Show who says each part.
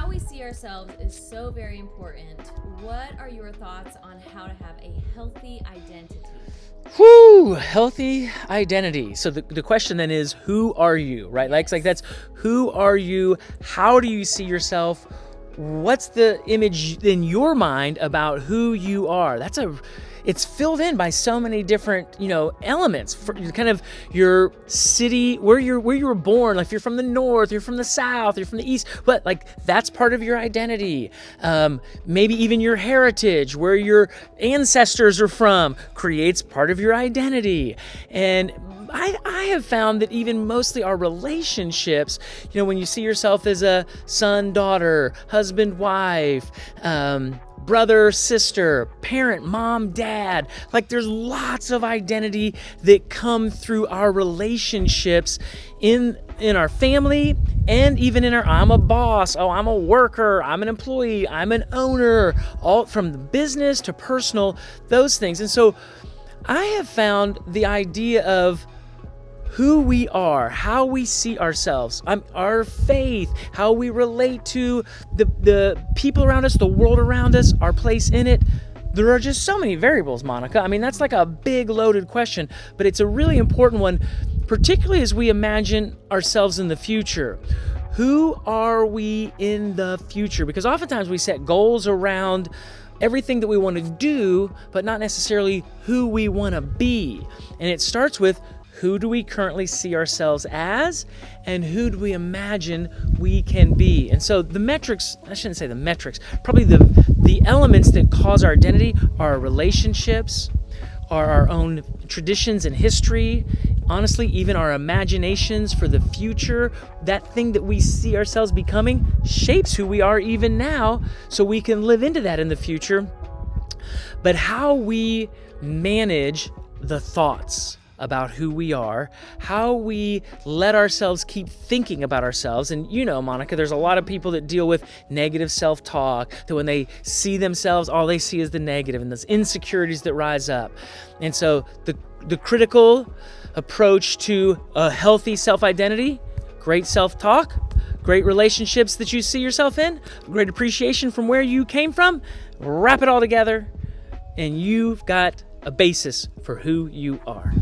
Speaker 1: How we see ourselves is so very important. What are your thoughts on how to have a healthy identity?
Speaker 2: Whew, healthy identity. So the question then is, who are you, right?
Speaker 1: Yes.
Speaker 2: Like that's who are you? How do you see yourself? What's the image in your mind about who you are? It's filled in by so many different, elements. For kind of your city, where you were born. Like if you're from the north, you're from the south, you're from the east, but like that's part of your identity. Maybe even your heritage, where your ancestors are from, creates part of your identity. And I have found that even mostly our relationships, when you see yourself as a son, daughter, husband, wife, brother, sister, parent, mom, dad, like there's lots of identity that come through our relationships in our family, and even in I'm a boss, I'm a worker, I'm an employee, I'm an owner, all from the business to personal, those things. And so I have found the idea of who we are, how we see ourselves, our faith, how we relate to the people around us, the world around us, our place in it. There are just so many variables, Monica. I mean, that's like a big loaded question, but it's a really important one, particularly as we imagine ourselves in the future. Who are we in the future? Because oftentimes we set goals around everything that we want to do, but not necessarily who we want to be. And it starts with, who do we currently see ourselves as, and who do we imagine we can be? And so the metrics, I shouldn't say the metrics, probably the elements that cause our identity are our relationships, are our own traditions and history, honestly, even our imaginations for the future. That thing that we see ourselves becoming shapes who we are even now, so we can live into that in the future. But how we manage the thoughts about who we are, how we let ourselves keep thinking about ourselves. And Monica, there's a lot of people that deal with negative self-talk, that when they see themselves, all they see is the negative and those insecurities that rise up. And so the critical approach to a healthy self-identity, great self-talk, great relationships that you see yourself in, great appreciation from where you came from, wrap it all together, and you've got a basis for who you are.